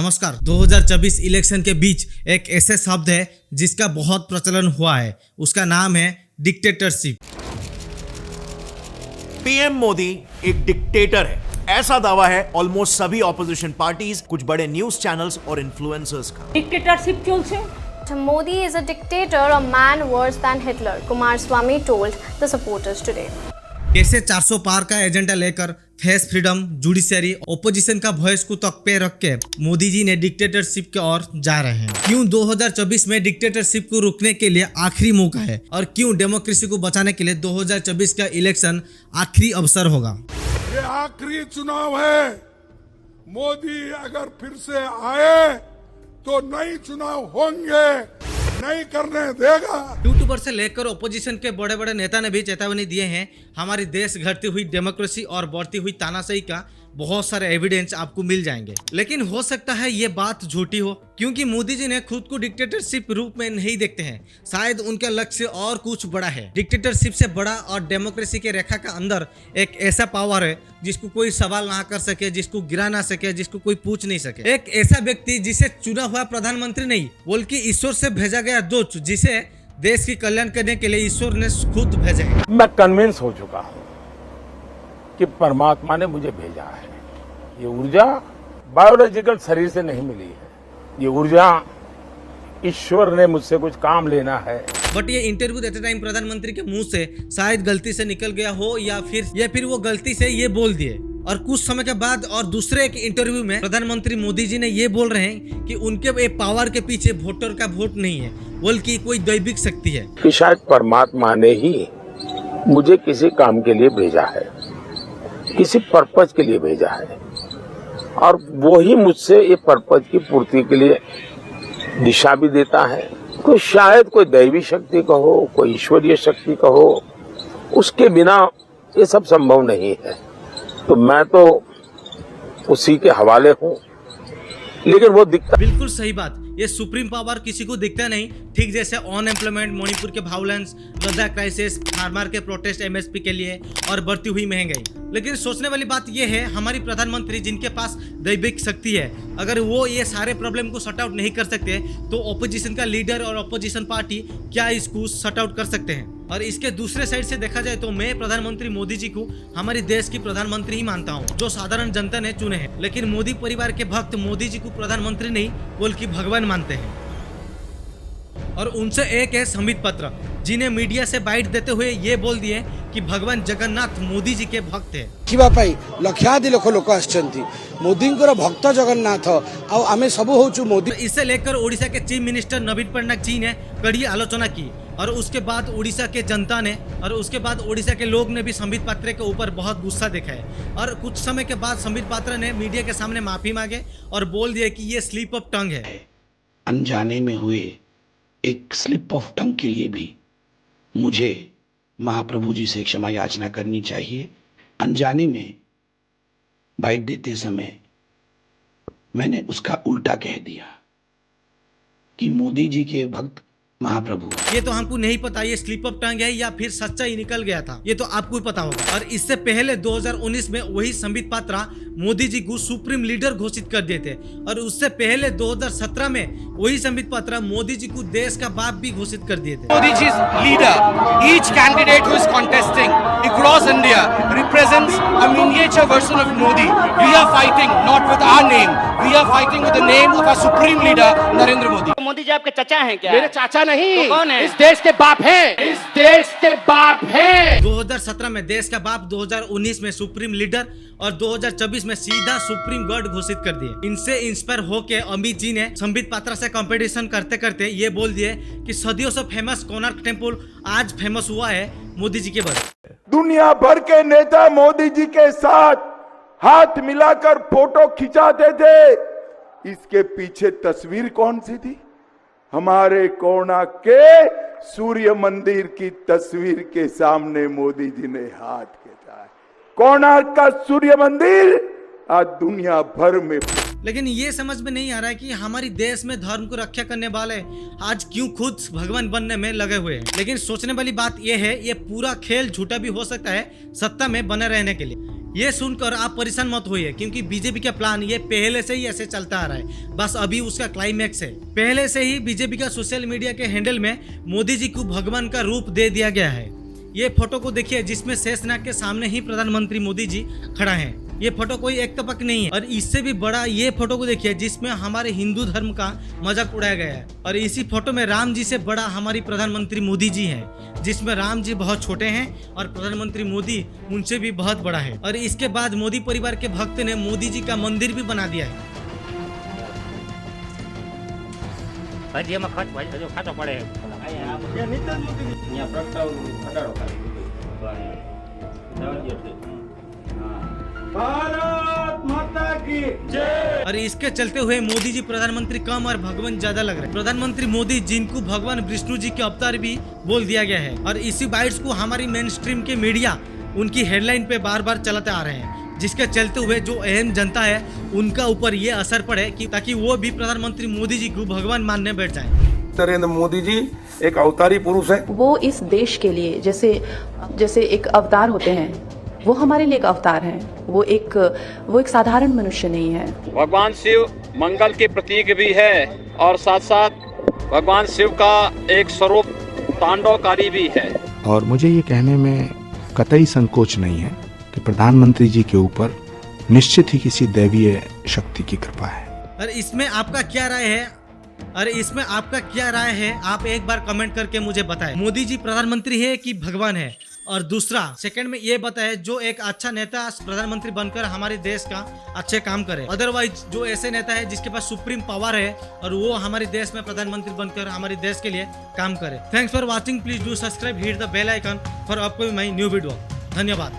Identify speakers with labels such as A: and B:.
A: नमस्कार। 2024 इलेक्शन के बीच एक ऐसे शब्द है जिसका बहुत प्रचलन हुआ है, उसका नाम है डिक्टेटरशिप।
B: पीएम मोदी एक डिक्टेटर है, ऐसा दावा है ऑलमोस्ट सभी ऑपोजिशन पार्टीज, कुछ बड़े न्यूज चैनल्स और इन्फ्लुएंसर्स का।
C: Dictatorship चलছে।
D: Modi is a dictator, a man worse than Hitler, Kumaraswamy told the supporters today.
A: कैसे 400 पार का एजेंडा लेकर फेस फ्रीडम, जुडिशरी, ओपोजिशन का वॉइस को तक पे रख के मोदी जी ने डिक्टेटरशिप की ओर जा रहे हैं। क्यों 2024 में डिक्टेटरशिप को रोकने के लिए आखिरी मौका है और क्यों डेमोक्रेसी को बचाने के लिए 2024 का इलेक्शन आखिरी अवसर होगा।
E: ये आखिरी चुनाव है। मोदी अगर फिर से आए तो नए चुनाव होंगे, नहीं करने देगा।
A: यूट्यूबर से लेकर ओपोजिशन के बड़े बड़े नेता ने भी चेतावनी दिए हैं। हमारी देश घटती हुई डेमोक्रेसी और बढ़ती हुई तानाशाही का बहुत सारे एविडेंस आपको मिल जाएंगे, लेकिन हो सकता है ये बात झूठी हो, क्योंकि मोदी जी ने खुद को डिक्टेटरशिप रूप में नहीं देखते हैं। शायद उनका लक्ष्य और कुछ बड़ा है। डिक्टेटरशिप से बड़ा और डेमोक्रेसी के रेखा का अंदर एक ऐसा पावर है जिसको कोई सवाल ना कर सके, जिसको गिरा ना सके, जिसको कोई पूछ नहीं सके। एक ऐसा व्यक्ति जिसे चुना हुआ प्रधानमंत्री नहीं बल्कि ईश्वर से भेजा गया दूत, जिसे देश की कल्याण करने के लिए ईश्वर ने खुद भेजा है।
F: मैं कन्विंस हो चुका हूं कि परमात्मा ने मुझे भेजा है। ये ऊर्जा बायोलॉजिकल शरीर से नहीं मिली है, ये ऊर्जा ईश्वर ने मुझसे कुछ काम लेना है।
A: बट ये इंटरव्यू देते टाइम प्रधानमंत्री के मुंह से शायद गलती से निकल गया हो या फिर वो गलती से ये बोल दिए, और कुछ समय के बाद और दूसरे एक इंटरव्यू में प्रधानमंत्री मोदी जी ने ये बोल रहे हैं कि उनके पावर के पीछे वोटर का वोट नहीं है बल्कि कोई दैविक शक्ति है,
F: कि शायद परमात्मा ने ही मुझे किसी काम के लिए भेजा है, किसी पर्पज के लिए भेजा है, और वो ही मुझसे ये पर्पज की पूर्ति के लिए दिशा भी देता है। तो शायद कोई दैवी शक्ति कहो, कोई ईश्वरीय शक्ति कहो, उसके बिना ये सब संभव नहीं है। तो मैं तो उसी के हवाले हूँ, लेकिन वो दिखता।
A: बिल्कुल सही बात। ये सुप्रीम पावर किसी को दिखता नहीं, ठीक जैसे अनएम्प्लॉयमेंट, मणिपुर के वायलेंस, लद्दाख क्राइसिस, फार्मर के प्रोटेस्ट एमएसपी के लिए और बढ़ती हुई महंगाई। लेकिन सोचने वाली बात यह है, हमारी प्रधानमंत्री जिनके पास दैविक शक्ति है, अगर वो ये सारे प्रॉब्लम को सॉर्ट आउट नहीं कर सकते तो ऑपोजिशन का लीडर और ऑपोजिशन पार्टी क्या इसको सॉर्ट आउट कर सकते हैं। और इसके दूसरे साइड से देखा जाए तो मैं प्रधानमंत्री मोदी जी को हमारे देश की प्रधानमंत्री ही मानता हूँ, जो साधारण जनता ने चुने हैं। लेकिन मोदी परिवार के भक्त मोदी जी को प्रधानमंत्री नहीं बल्कि भगवान मानते हैं। और उनसे एक है संबित पात्रा, जिन्हें मीडिया से बाइट देते हुए ये बोल दिए कि भगवान जगन्नाथ मोदी जी के भक्त है।
G: लक्षाधि लोक आछंती मोदी भक्त जगन्नाथ आमे सब होचु मोदी।
A: इससे लेकर ओडिशा के चीफ मिनिस्टर नवीन पटनायक जी ने कड़ी आलोचना की, और उसके बाद उड़ीसा के जनता ने और उसके बाद उड़ीसा के लोग ने भी संबित पात्रा के ऊपर बहुत गुस्सा दिखाया। और कुछ समय के बाद संबित पात्रा ने मीडिया के सामने माफी मांगे और बोल दिया कि ये स्लिप ऑफ टंग है।
H: अनजाने में हुए एक स्लिप ऑफ टंग के लिए भी मुझे महाप्रभु जी से क्षमा याचना करनी चाहिए। अनजाने में बाइट देते समय मैंने उसका उल्टा कह दिया कि मोदी जी के भक्त महाप्रभु।
A: ये तो हमको नहीं पता ये स्लिप ऑफ टंग है या फिर सच्चा ही निकल गया था, ये तो आपको ही पता होगा। और इससे पहले 2019 में वही संबित पात्रा मोदी जी को सुप्रीम लीडर घोषित कर दिए थे, और उससे पहले 2017 में वही संबित पात्रा मोदी जी को देश का बाप भी घोषित कर दिए थे।
I: Modi ji leader, each candidate who is contesting across India represents a miniature version of Modi. We are fighting not with our name, we are fighting with the name of our supreme leader Narendra Modi.
C: Modi ji आपके चाचा हैं क्या?
I: मेरे चाचा नहीं,
C: तो कौन है?
I: इस देश के बाप हैं, इस देश के बाप हैं।
A: 2017 में देश का बाप, 2019 में सुप्रीम लीडर और 2024 में सीधा सुप्रीम गॉड घोषित कर दिए। इनसे इंस्पायर होके अमित जी ने संबित पात्रा से कंपटीशन करते करते ये बोल दिए कि सदियों से फेमस कोणार्क टेम्पल आज फेमस हुआ है मोदी जी के बदले।
E: दुनिया भर के नेता मोदी जी के साथ हाथ मिलाकर फोटो खिंचाते थे। इसके पीछे तस्वीर कौन सी थी? हमारे कोणार्क के सूर्य मंदिर की तस्वीर के सामने मोदी जी ने हाथ खींचा। कोणार्क का सूर्य मंदिर आज दुनिया भर में।
A: लेकिन ये समझ में नहीं आ रहा है कि हमारी देश में धर्म को रक्षा करने वाले आज क्यों खुद भगवान बनने में लगे हुए हैं। लेकिन सोचने वाली बात ये है, ये पूरा खेल झूठा भी हो सकता है सत्ता में बने रहने के लिए। ये सुनकर आप परेशान मत होइए, क्योंकि बीजेपी का प्लान ये पहले से ही ऐसे चलता आ रहा है, बस अभी उसका क्लाइमैक्स है। पहले से ही बीजेपी का सोशल मीडिया के हैंडल में मोदी जी को भगवान का रूप दे दिया गया है। ये फोटो को देखिए जिसमें शेषनाग के सामने ही प्रधानमंत्री मोदी जी खड़ा है। ये फोटो कोई एक तपक नहीं है। और इससे भी बड़ा ये फोटो को देखिए जिसमें हमारे हिंदू धर्म का मजाक उड़ाया गया है। और इसी फोटो में राम जी से बड़ा हमारी प्रधानमंत्री मोदी जी हैं, जिसमें राम जी बहुत छोटे हैं और प्रधानमंत्री मोदी उनसे भी बहुत बड़ा है। और इसके बाद मोदी परिवार के भक्त ने मोदी जी का मंदिर भी बना दिया है।
E: भारत माता की जय।
A: और इसके चलते हुए मोदी जी प्रधानमंत्री कम और भगवान ज्यादा लग रहे हैं। प्रधानमंत्री मोदी जिनको भगवान विष्णु जी के अवतार भी बोल दिया गया है। और इसी बाइट्स को हमारी मेन स्ट्रीम के मीडिया उनकी हेडलाइन पे बार बार चलाते आ रहे हैं, जिसके चलते हुए जो अहम जनता है उनका ऊपर ये असर पड़े कि ताकि वो भी प्रधानमंत्री मोदी जी को भगवान मानने बैठ जाए।
J: नरेंद्र मोदी जी एक अवतारी पुरुष है।
K: वो इस देश के लिए जैसे एक अवतार होते हैं, वो हमारे लिए एक अवतार है। वो एक साधारण मनुष्य नहीं है।
C: भगवान शिव मंगल के प्रतीक भी है और साथ साथ भगवान शिव का एक स्वरूप तांडवकारी भी है।
H: और मुझे ये कहने में कतई संकोच नहीं है कि प्रधानमंत्री जी के ऊपर निश्चित ही किसी दैवीय शक्ति की कृपा है।
A: और इसमें आपका क्या राय है? आप एक बार कमेंट करके मुझे बताएं। मोदी जी प्रधानमंत्री है कि भगवान है? और दूसरा सेकंड में ये बताए जो एक अच्छा नेता प्रधानमंत्री बनकर हमारे देश का अच्छे काम करे, अदरवाइज जो ऐसे नेता है जिसके पास सुप्रीम पावर है और वो हमारे देश में प्रधानमंत्री बनकर हमारे देश के लिए काम करे। Thanks for watching. Please do subscribe, hit the bell icon for upcoming my new video. धन्यवाद।